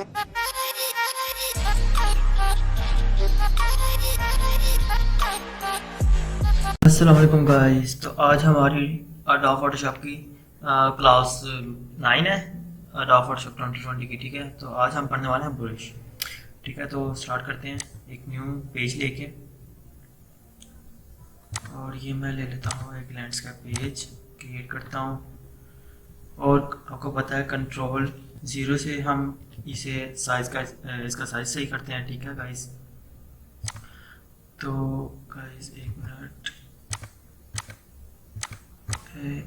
अस्सलाम वालेकुम गाइस। तो आज हमारी अडोब फोटोशॉप की क्लास 9 है, अडोब फोटोशॉप 2020 की। ठीक है, तो आज हम पढ़ने वाले हैं ब्रश। ठीक है, तो स्टार्ट करते हैं एक न्यू पेज लेके। और ये मैं ले लेता हूँ एक लेंस का पेज क्रिएट करता हूँ। और आपको पता है कंट्रोल 0 से हम इसे साइज का इसका साइज सही करते हैं। ठीक है गाइस, तो गाइस एक मिनट,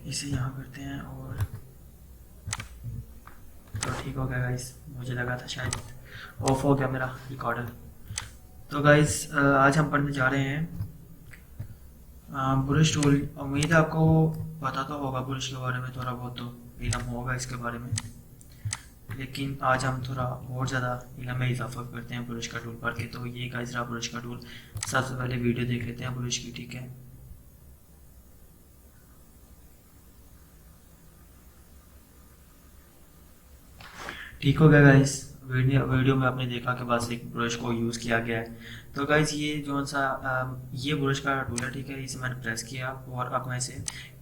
इसे यहाँ करते हैं और तो ठीक हो गया गाइस। मुझे लगा था शायद ऑफ हो गया मेरा रिकॉर्डर। तो गाइस आज हम पढ़ने जा रहे हैं ब्रश टूल। उम्मीद है आपको पता तो होगा ब्रश के बारे में, थोड़ा बहुत तो इल्म होगा इसके बारे में, लेकिन आज हम थोड़ा और ज़्यादा इल्म में इजाफा करते हैं ब्रश का टूल पढ़ के। तो ये गाइस रहा ब्रश का टूल। सबसे पहले वीडियो देख लेते हैं ब्रश की। ठीक है, ठीक हो गया गाइस। वीडियो में आपने देखा कि बस एक ब्रश को यूज़ किया गया है। तो गाइस ये जो सा ये ब्रश का टूल है। ठीक है, इसे मैंने प्रेस किया और अब मैं इसे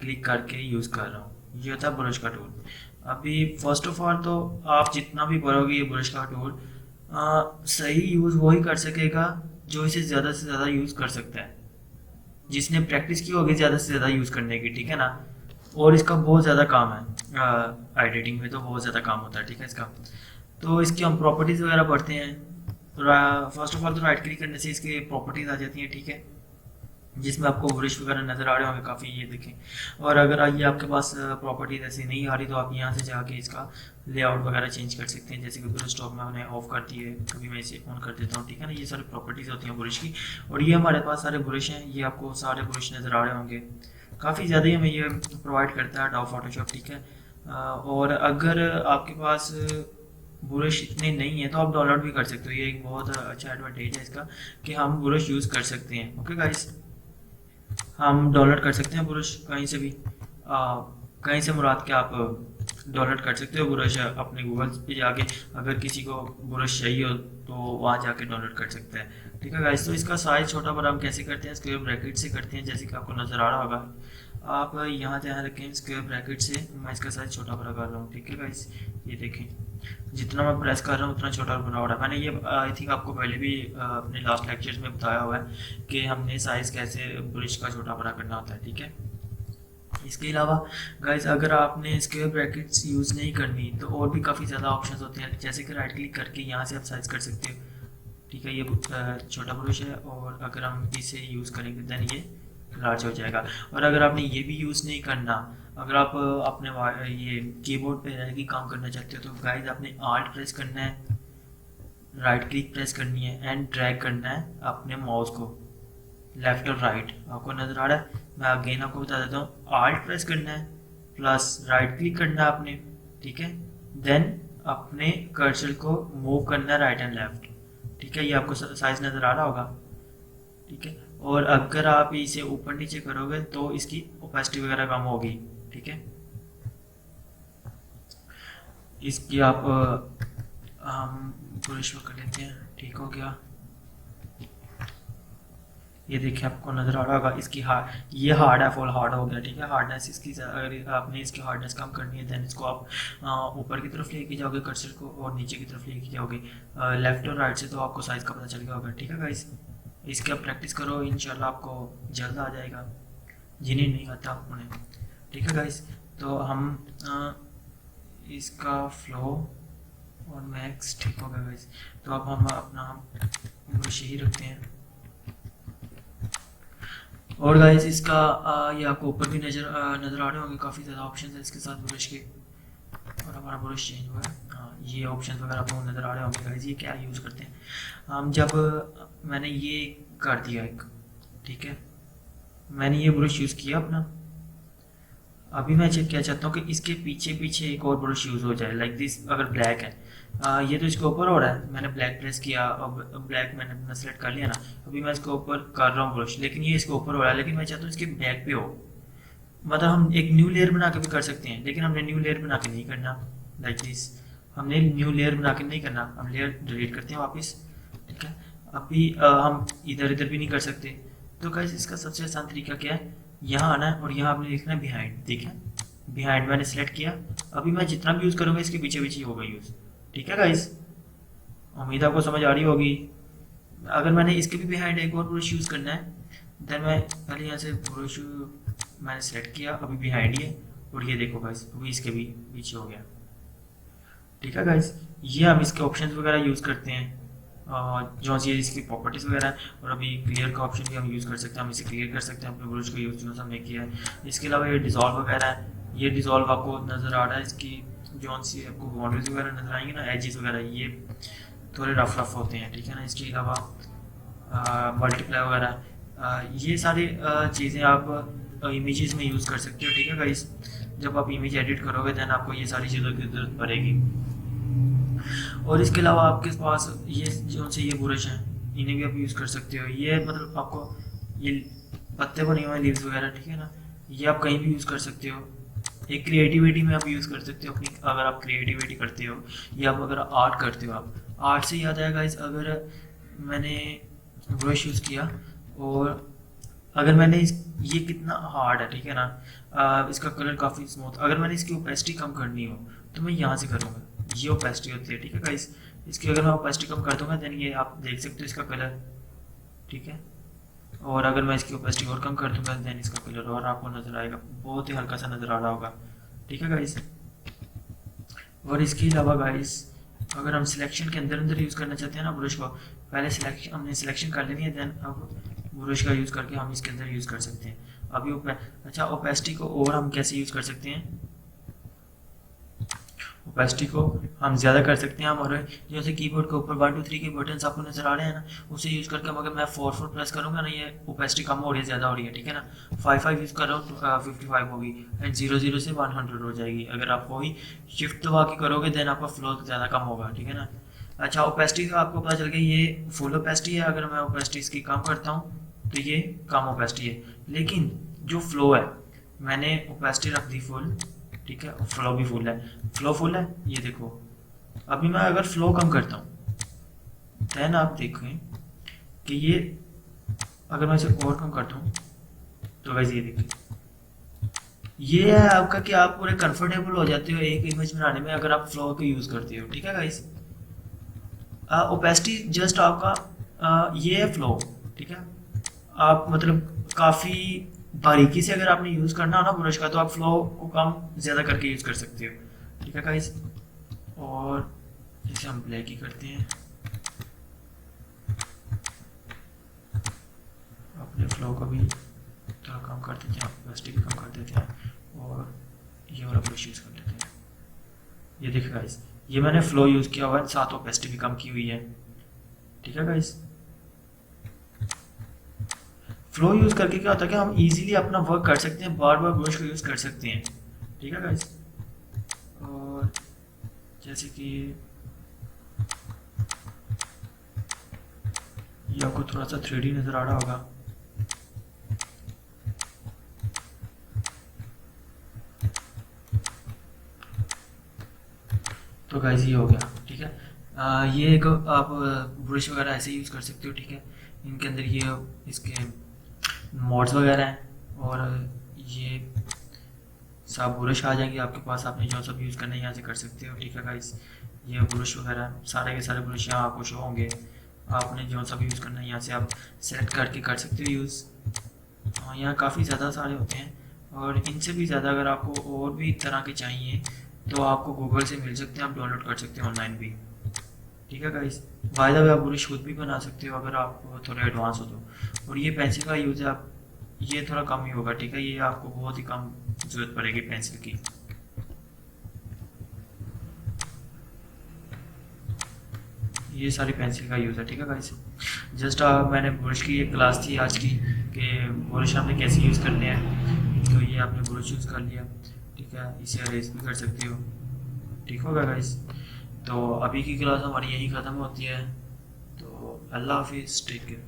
क्लिक करके यूज़ कर रहा हूँ। ये होता है ब्रश का टूल। अभी फर्स्ट ऑफ ऑल तो आप जितना भी पढ़ोगे ये ब्रश का टूल सही यूज़ वही कर सकेगा जो इसे ज़्यादा से ज़्यादा यूज़ कर सकता है, जिसने प्रैक्टिस की होगी ज़्यादा से ज़्यादा यूज़ करने की। ठीक है ना, और इसका बहुत ज़्यादा काम है एडिटिंग में, तो बहुत ज़्यादा काम होता है। ठीक है इसका, तो इसकी हम प्रॉपर्टीज़ वगैरह पढ़ते हैं। फर्स्ट ऑफ ऑल तो राइट क्लिक करने से इसकी प्रॉपर्टीज़ आ जाती हैं। ठीक है, जिसमें आपको ब्रश वगैरह नज़र आ रहे होंगे काफ़ी, ये देखें। और अगर ये आपके पास प्रॉपर्टीज़ ऐसी नहीं आ रही तो आप यहाँ से जाके इसका लेआउट वगैरह चेंज कर सकते हैं। जैसे कि ब्रश स्टॉक में मैंने ऑफ कर दी है, अभी मैं इसे ऑन कर देता हूँ। ठीक है ना, ये सारी प्रॉपर्टीज़ होती हैं ब्रश की। और ये हमारे पास सारे ब्रश हैं, ये आपको सारे ब्रश नज़र आ रहे होंगे। काफ़ी ज़्यादा ही हमें ये प्रोवाइड करता है अडोब फोटोशॉप। ठीक है, और अगर आपके पास ब्रश इतने नहीं है तो आप डाउनलोड भी कर सकते हो। ये एक बहुत अच्छा एडवांटेज है इसका कि हम ब्रश यूज़ कर सकते हैं। ओके गाइस, हम डाउनलोड कर सकते हैं ब्रश कहीं से भी। कहीं से मुराद के आप डाउनलोड कर सकते हो ब्रश अपने गूगल पे जाके। अगर किसी को ब्रश चाहिए हो तो वहाँ जाके डाउनलोड कर सकते हैं। ठीक है गाइस, तो इसका साइज़ छोटा बड़ा हम कैसे करते हैं, स्क्वायर ब्रैकेट से करते हैं। जैसे कि आपको नज़र आ रहा होगा, आप यहाँ ध्यान रखें, स्क्वायर ब्रैकेट से मैं इसका साइज़ छोटा बड़ा कर रहा हूँ। ठीक है गाइस, ये देखें, जितना मैं प्रेस कर रहा हूँ उतना छोटा और बड़ा हो रहा है। मैंने ये आई थिंक आपको पहले भी अपने लास्ट लेक्चर्स में बताया हुआ है कि हमने साइज़ कैसे ब्रश का छोटा बड़ा करना होता है। ठीक है, इसके अलावा गाइस अगर आपने स्क्वायर ब्रैकेट्स यूज़ नहीं करनी तो और भी काफ़ी ज़्यादा ऑप्शंस होते हैं। जैसे कि राइट क्लिक करके यहाँ से आप साइज़ कर सकते हो। ठीक है, ये छोटा ब्रश है और अगर हम इसे यूज़ करेंगे देन ये लार्ज हो जाएगा। और अगर आपने ये भी यूज़ नहीं करना, अगर आप अपने ये कीबोर्ड पे रह के काम करना चाहते हो तो गाइस आपने आल्ट प्रेस करना है, राइट क्लिक प्रेस करनी है एंड ड्रैग करना है अपने माउस को लेफ्ट और राइट। आपको नज़र आ रहा है, मैं अगेन आपको बता देता हूँ, आल्ट प्रेस करना है प्लस राइट क्लिक करना है आपने। ठीक है, देन अपने कर्सर को मूव करना है राइट एंड लेफ्ट। ठीक है, ये आपको साइज नज़र आ रहा होगा। ठीक है, और अगर आप इसे ऊपर नीचे करोगे तो इसकी ओपेसिटी वगैरह कम होगी। ठीक है, इसकी आप हम ब्रश कर लेते हैं। ठीक हो गया, ये देखिए आपको नज़र आ रहा होगा इसकी ये हार्ड है, फुल हार्ड हो गया। ठीक है, हार्डनेस इसकी, अगर आपने इसकी हार्डनेस कम करनी है देन इसको आप ऊपर की तरफ लेके जाओगे कर्सर को और नीचे की तरफ लेके जाओगे लेफ्ट और राइट से, तो आपको साइज़ का पता चल गया होगा। ठीक है गाइस, इसकी आप प्रैक्टिस करो, इंशाल्लाह आपको जल्द आ जाएगा, जिन्हें नहीं आता उन्हें। ठीक है गाइस, तो हम इसका फ्लो और मैक्स ठीक हो गया गाइस। तो अब हम अपना ब्रश ही रखते हैं। और गाइस इसका ये आपको ऊपर भी नज़र आ रहे होंगे, काफ़ी ज़्यादा ऑप्शन है इसके साथ ब्रश के। और हमारा ब्रश चेंज हुआ है, हाँ ये ऑप्शन वगैरह आपको नज़र आ रहे होंगे गाइस। ये क्या यूज़ करते हैं हम, जब मैंने ये कर दिया एक, ठीक है, मैंने ये ब्रश यूज़ किया अपना। अभी मैं चेक किया चाहता हूँ कि इसके पीछे पीछे एक और ब्रश यूज़ हो जाए लाइक दिस। अगर ब्लैक है ये तो इसके ऊपर हो रहा है, मैंने ब्लैक प्रेस किया और ब्लैक मैंने अपना सेलेक्ट कर लिया ना। अभी मैं इसके ऊपर कर रहा हूँ ब्रश, लेकिन ये इसके ऊपर हो रहा है, लेकिन मैं चाहता हूँ इसके बैक पे हो। मतलब हम एक न्यू लेयर बना के भी कर सकते हैं, लेकिन हमने न्यू लेयर बना के नहीं करना लाइक दिस। हमने न्यू लेयर बना के नहीं करना, हम लेयर डिलीट करते हैं वापस, ठीक है। अभी हम इधर इधर भी नहीं कर सकते। तो गाइस इसका सबसे आसान तरीका क्या है, यहाँ आना है और यहाँ आपने लिखना है बिहाइंड, ठीक है। बिहाइंड मैंने सेलेक्ट किया, अभी मैं जितना भी यूज़ करूँगा इसके पीछे पीछे ही होगा यूज़, ठीक है गाइस। उम्मीद आपको समझ आ रही होगी। अगर मैंने इसके भी बिहाइंड एक और ब्रश यूज़ करना है, देन मैं पहले यहाँ से ब्रश मैंने सेलेक्ट किया, अभी बिहाइंड ही है, और ये देखो गाइस अभी इसके भी पीछे हो गया, ठीक है गाइस। ये हम इसके ऑप्शंस वगैरह यूज़ करते हैं, जो सी इसकी प्रॉपर्टीज़ वगैरह है। और अभी क्लियर का ऑप्शन भी हम यूज़ कर सकते हैं, हम इसे क्लियर कर सकते हैं अपने ब्रश को यूज़ जो हमने किया है। इसके अलावा ये डिज़ोल्व वगैरह है, ये डिज़ोल्व आपको नज़र आ रहा है, इसकी जो सी आपको बाउंड्रीज वगैरह नज़र आएंगी ना, एजेस वगैरह, ये थोड़े रफ रफ होते हैं, ठीक है ना। इसके अलावा मल्टीप्लाई वगैरह, ये सारी चीज़ें आप इमेजेस में यूज़ कर सकते हो, ठीक है गाइस। जब आप इमेज एडिट करोगे दैन आपको ये सारी चीज़ों की ज़रूरत पड़ेगी। और इसके अलावा आपके पास ये जो से ये ब्रश हैं, इन्हें भी आप यूज़ कर सकते हो। ये मतलब आपको ये पत्ते बने हुए हैं, लीव्स वगैरह, ठीक है ना, ये आप कहीं भी यूज़ कर सकते हो। एक क्रिएटिविटी में आप यूज़ कर सकते हो अपनी, अगर आप क्रिएटिविटी करते हो या आप अगर आर्ट करते हो। आप आर्ट से याद आया गाइस, अगर मैंने ब्रश यूज़ किया और अगर मैंने ये कितना हार्ड है, ठीक है ना, इसका कलर काफ़ी स्मूथ, अगर मैंने इसकी ओपेसिटी कम करनी हो तो मैं यहाँ से करूँगा, ये ओपेसिटी होती है, ठीक है गाइस। इसकी अगर मैं ओपेसिटी कम कर दूंगा देन ये आप देख सकते हो इसका कलर, ठीक है। और अगर मैं इसकी ओपेसिटी और कम कर दूंगा देन इसका कलर और आपको नज़र आएगा, बहुत ही हल्का सा नज़र आ रहा होगा, ठीक है गाइस। और इसके अलावा गाइस अगर हम सिलेक्शन के अंदर अंदर यूज़ करना चाहते हैं ना ब्रश को, पहले सिलेक्शन हमने सिलेक्शन कर लेनी है, देन अब ब्रश का यूज़ करके हम इसके अंदर यूज़ कर सकते हैं। अभी अच्छा ओपेसिटी को और हम कैसे यूज़ कर सकते हैं, ओपेसिटी को हम ज़्यादा कर सकते हैं। हम और जैसे कीबोर्ड के ऊपर 1 2 3 के बटन्स आपको नज़र आ रहे हैं ना, उसे यूज़ करके अगर मैं 4 4 प्रेस करूँगा ना, ये ओपेसिटी कम हो रही है, ज़्यादा हो रही है, ठीक है ना। 5 5 यूज़ कर रहा हूँ तो 55 होगी, एंड 0 0 से 100 हो जाएगी। अगर आप वही शिफ्ट दबा के करोगे देन आपका फ्लो ज़्यादा कम होगा, ठीक है ना। अच्छा ओपेसिटी का आपको पता चल गया, ये फुल ओपेसिटी है। अगर मैं ओपेसिटी इसकी कम करता हूँ तो ये कम ओपेसिटी है, लेकिन जो फ्लो है मैंने ओपेसिटी रख दी फुल, ठीक है, फ्लो भी फुल है, फ्लो फुल है, ये देखो। अभी मैं अगर फ्लो कम करता हूँ देन आप देखें कि ये, अगर मैं इसे और कम करता हूँ तो वैसे ये देखिए, ये है आपका कि आप पूरे कंफर्टेबल हो जाते हो एक इमेज बनाने में अगर आप फ्लो को यूज़ करते हो, ठीक है गाइस। ओपेसिटी जस्ट आपका ये है फ्लो, ठीक है। आप मतलब काफ़ी बारीकी से अगर आपने यूज़ करना हो ना ब्रश का, तो आप फ्लो को कम ज़्यादा करके यूज़ कर सकते हो, ठीक है गाइस। और इसे हम ब्लैक ही करते हैं, अपने फ्लो को भी थोड़ा कम कर देते हैं, ओपेसिटी भी कम कर देते हैं, और ये वाला ब्रश यूज़ कर लेते हैं। ये देखिए गाइस, ये मैंने फ्लो यूज़ किया हुआ है, साथ ओपेसिटी भी कम की हुई है, ठीक है गाइस। फ्लो यूज़ करके क्या होता है कि हम इजीली अपना वर्क कर सकते हैं, बार बार ब्रश को यूज़ कर सकते हैं, ठीक है गाइस। और जैसे कि ये आपको थोड़ा सा 3D नज़र आ रहा होगा, तो गाइस ये हो गया, ठीक है। ये एक आप ब्रश वगैरह ऐसे यूज़ कर सकते हो, ठीक है। इनके अंदर ये इसके मोड्स वगैरह हैं और ये सब ब्रश आ जाएंगे आपके पास, आपने जो सब यूज़ करना है यहाँ से कर सकते हो, ठीक है गाइस। ये ब्रश वगैरह सारे के सारे ब्रश यहाँ आपको शो होंगे, आपने जो सब यूज़ करना है यहाँ से आप सेलेक्ट करके कर सकते हो यूज़। यहाँ काफ़ी ज़्यादा सारे होते हैं, और इनसे भी ज़्यादा अगर आपको और भी तरह के चाहिए तो आपको गूगल से मिल सकते हैं, आप डाउनलोड कर सकते हैं ऑनलाइन भी, ठीक है गाइस। बाय द वे आप ब्रश खुद भी बना सकते हो अगर आप थोड़ा एडवांस हो तो। और ये पेंसिल का यूज़ है, आप ये थोड़ा कम ही होगा, ठीक है, ये आपको बहुत ही कम ज़रूरत पड़ेगी पेंसिल की। ये सारी पेंसिल का यूज़ है, ठीक है गाइस। जस्ट मैंने ब्रश की एक क्लास थी आज की कि ब्रश आपने कैसे यूज़ करने हैं, तो ये आपने ब्रश यूज़ कर लिया, ठीक है। इसे अरेज भी कर सकते हो, ठीक होगा गाइस। तो अभी की क्लास हमारी यही ख़त्म होती है, तो अल्लाह हाफिज़, टेक केयर।